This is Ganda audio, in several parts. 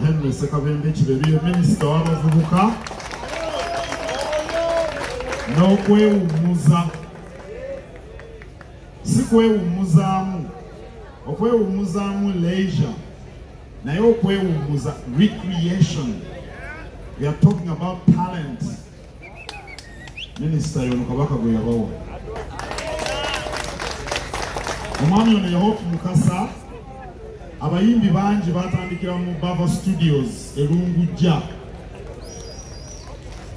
Henry Sekabembe Kibebi, Minister w'abavubuka n'okwewummuza si kwewummuzaamu okwewummuzaamu leisure naye okwewummuza recreation. We are talking about talent. Minister yono Kabaka gwe yabawa omwami ono Hope Mukasa. Abayimbi bangi batandikira mu Baba Studios Elungujja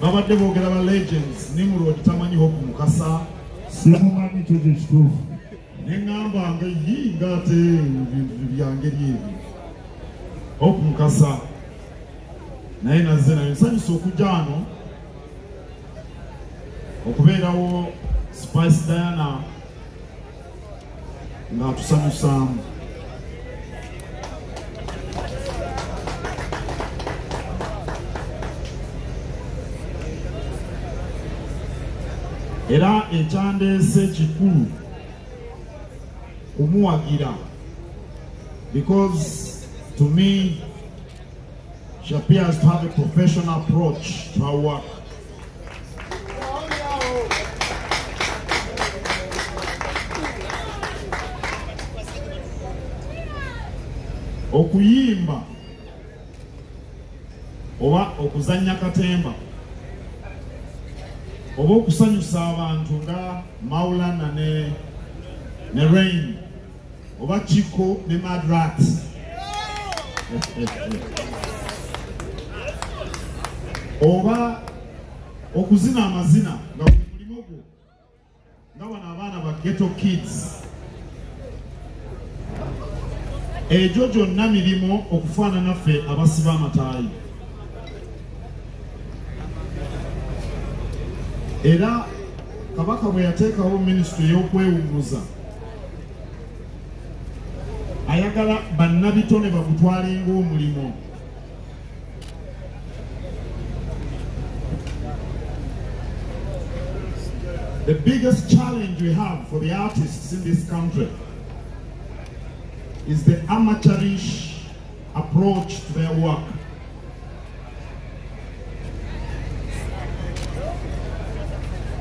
babadde boogera ba legends Nimrod tamanyi Hope Mukasa simumanyi kyo kituufu neŋŋamba nga yinga ate byangeri ebi Hope Mukasa naye nazze naye nsanyusa okujja wano okubeerawo Spice Diana ng'atusanyusaamu. Era ekyandeese kikulu kumuwagira because to me she appears to have a professional approach to her work. Okuyimba oba okuzannya katemba oba okusanyusa abantu nga Maulana ne Rain oba Chiko ne Madrat oba okuzina amazina nga mulimu gwo nga bano abaana ba Ghetto Kids egyo gyonna mirimu okufaanana ffe abasiba amataayi. Era Kabaka bwe yateekawo minisitule y'okwewummuza ayagala bannabitone bagutwalenga omulimo. The biggest challenge we have for the artists in this country is the amateurish approach to their work.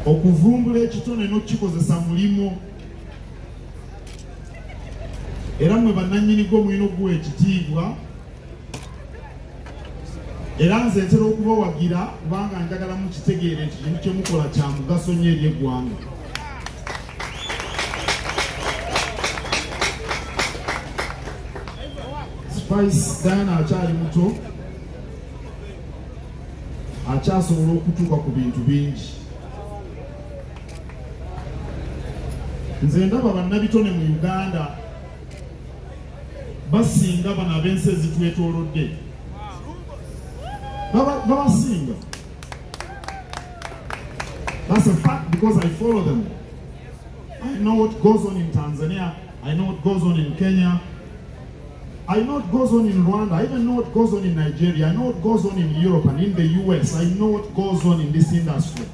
Okuvumbula ekitone n'okikozesa mulimo era mwe bannannyinigo mulina okuwa ekitiibwa era nze ntera okubawagira kubanga njagala mukitegeere nti kintu kyemukola kya mugaso nnyo eri eggwanga. Spice Diana akyali muto akyasobola okutuuka ku bintu bingi. Nze ndaba bannabitone mu Uganda basinga bano ab'ensi ezitwetoolodde babasinga. That's a fact because I follow them. I know what goes on in Tanzania, I know what goes on in Kenya, I know what goes on in Rwanda, I even know what goes on in Nigeria, I know what goes on in Europe and in the US, I know what goes on in this industry.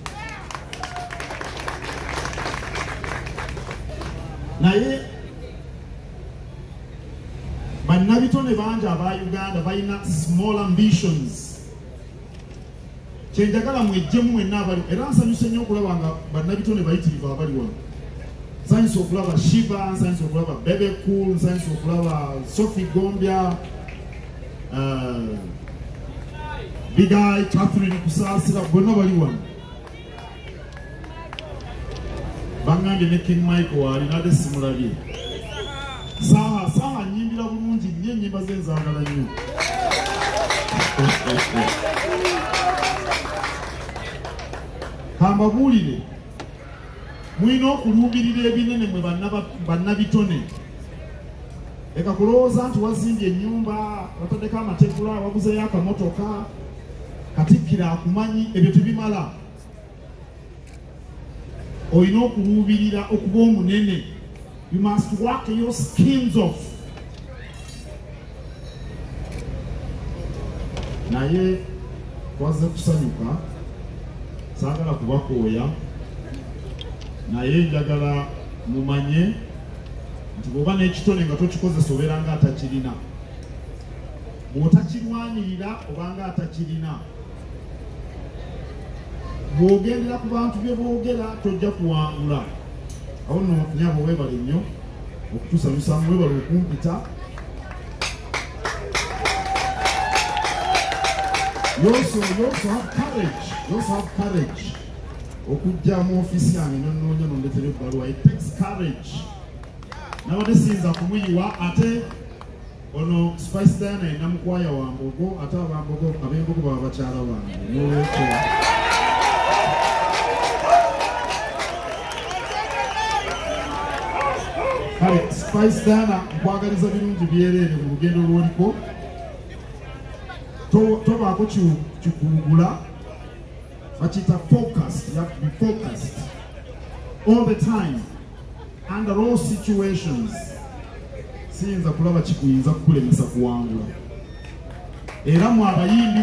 Naye bannabitone bangi aba Uganda balina small ambitions. Kyenjagala mwejjemu mwenna abali era nsanyuse nnyo okulaba nga bannabitone bayitirivu abali wano. Nsanyuse okulaba Shiba, nsanyuse okulaba Bebe Cool, nsanyuse okulaba Sophie Gombya, Big Eye, Catherine Kusaasira, bonna bali wano. Bangambye ne King Michael alina simulabye. Saha nyimbira bulungi nnyo ennyimba ze nzaagala nnyo. Kambabuulire mulina okuluubirira ebinene mwe bannabitone. Eka kulowooza nti wazimbye ennyumba, wataddeko amategula, waguzeyo akamotoka, Katikiro akumanyi, ebyo tebimala. Olina okuluubirira okuba omunene. You must work your skins off. Naye twaze kusanyuka, saagala kubakooya, naye njagala mumanye nti bw'oba n'ekitone nga tokikozesa obeera nga atakirina. bw'otakirwanirira obanga atakirina. Bw'ogendera ku bantu bye boogera tojja kuwangula. Awo nno nyabo weebale nnyo okutusanyusa mwebale okumpita. You also have courage. You also have courage. Okujja mu office yange n'onnoonya n'ondeetera ebbaluwa. It takes courage. Nabadde siyinza kumuyiwa ate ono Spice Diana yenna mukwaya wa Mbogo ate ab'Embogo baba bakyala bange. N'olwekyo kale Spice Diana nkwagaliza birungi byereere mu lugendo lw'oliko. Tobaako kikugula. Bakiyita focused. You have to be focused all the time under all situations. Siyinza kulaba kikuyinza kukulemesa kuwangula. Era mu abayimbi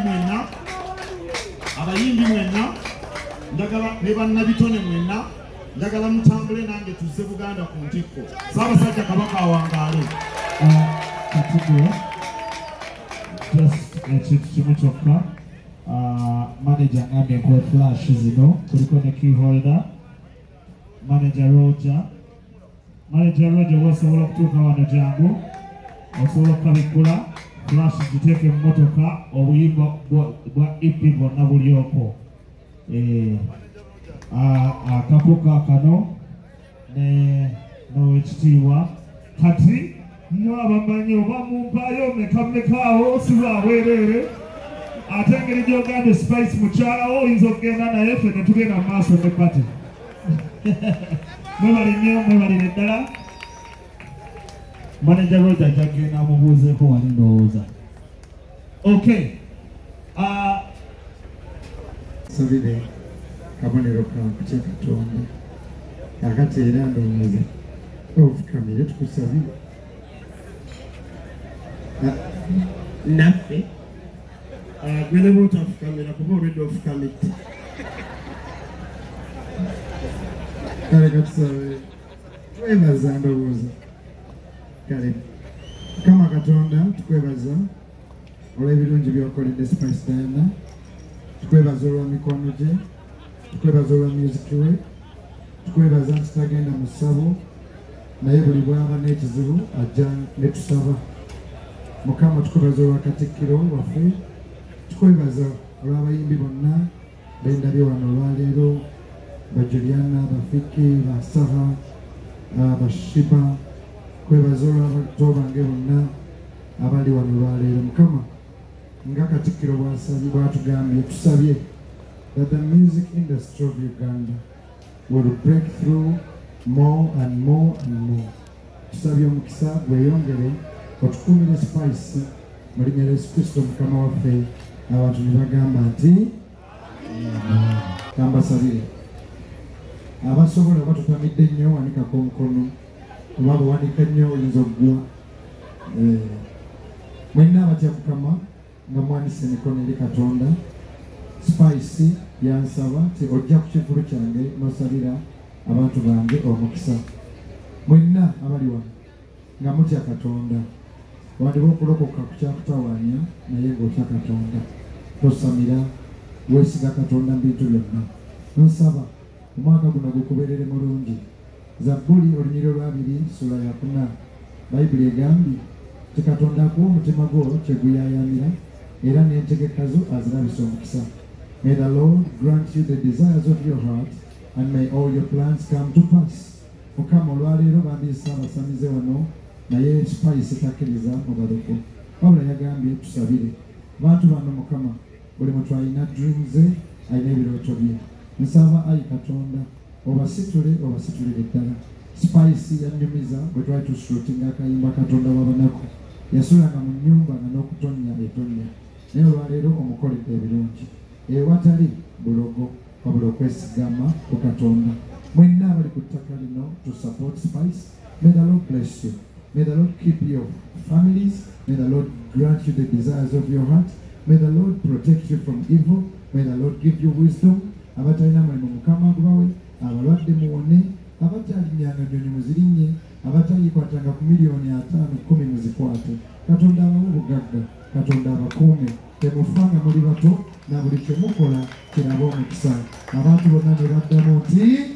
mwenna njagala ne bannabitone mwenna njagala mutambule nange tuzze Buganda ku ntikko. Ssaabasajja Kabaka awangaale. Katikiro. Just ekintu kimu kyokka. Manager ngambye nkuwe flash zino kuliko ne key holder. Manager Roger wasobola okutuuka wano jangu osobola okukabikula flash ziteeke mu motoka obuyimba bwa EP bwonna bulyoko. Akakuka kano n'owekitiibwa kati mwabamanyi oba mumpaayo mekamekaawo si bwabwereere ate engeri gy'ogambye Spice mukyalawo oyinza okugenda naye ffe ne tugenda mu maaso ne pate. Mwebale nnyo mwebalire ddala. Manager Roger gyagenda amubuuzeeko wali ndowooza. Okay. Sabire kabonero kange kye Katonda akati era ndowooza ofukamire tukusabire naffe gwene bw'otafukamira kuba olwedde ofukamidde. Kale katusabe twebaza ndowooza. Kale Mukama Katonda tukwebaza olw'ebirungi by'okoledde Spice Diana. Tukwebaza olwa mikono gye, tukwebaza olwa music we, tukwebaza nti tagenda mu ssabo naye buli bw'aba n'ekizibu ajja ne tusaba. Mukama tukwebaza olwa Katikiro waffe, tukwebaza olw'abayimbi bonna bendabye wano olwaleero, ba Juliana, ba Fiki, ba Saha, ba Shiba, tukwebaza olw'abato bange bonna abali wano olwaleero. Mukama nga Katikiro bw'atugambye tusabye that the music industry of Uganda will break through more and more and more. Tusabye omukisa gweyongere otukuumire Spice mu linnya lya Yesu Kristo Mukama waffe. Abantu ne bagamba nti kambasabire abasobola batutamidde nnyo wanikako omukono kuba bwewanika nnyo oyinza okugwa. Mwenna abatya Mukama nga mwanise emikono eri Katonda. Spice yansaba nti ojja ku kivulu kyange n'osabira abantu bange omukisa. Mwenna abali wano nga mutya Katonda wandiba okulokoka ku kyakutawaanya naye ng'otya Katonda. Tosamira weesiga Katonda mu bintu byonna. Nsaba omwaka guno gukubeerere mulungi. Zabbuli olunyiriro lwa 2 sula ya 4 Bayibuli egambye ti Katonda akuwa omutima gwo kye guyaayaanira era n'entegeka zo azirabisa omukisa. May the Lord grant you the desires of your heart and may all your plans come to pass. Mukama olwaleero bandiisa abasamize wano naye Spice takkiriza mubaloko wabula yagambye tusabire bantu bano. Mukama buli muntu alina dreams ze, alina ebirooto bye. Nsaba ayi Katonda obasitulire ddala. Spice yanyumiza bwe twali tushootinga akayimba Katonda w'abanaku. Yasulanga mu nnyumba nga n'okutonnya etonnya naye olwaleero omukoledde ebirungi ewatali bulogo wabula okwesigama ku Katonda. Mwenna abali ku ttaka lino to support Spice, may the Lord bless you. May the Lord keep your families. May the Lord grant you the desires of your heart. May the Lord protect you from evil. May the Lord give you wisdom. Abatalina mulimu Mukama agubawe, abalwadde muwone, abakyalinyanga nnyonyi muzirinnye, abatayikwatanga ku miliyoni 5-10 muzikwate. Katonda abawe obugagga, Katonda abakuume, temufanga muli bato na buli kye mukola kiraba omukisa. Abantu bonna ne baddamu nti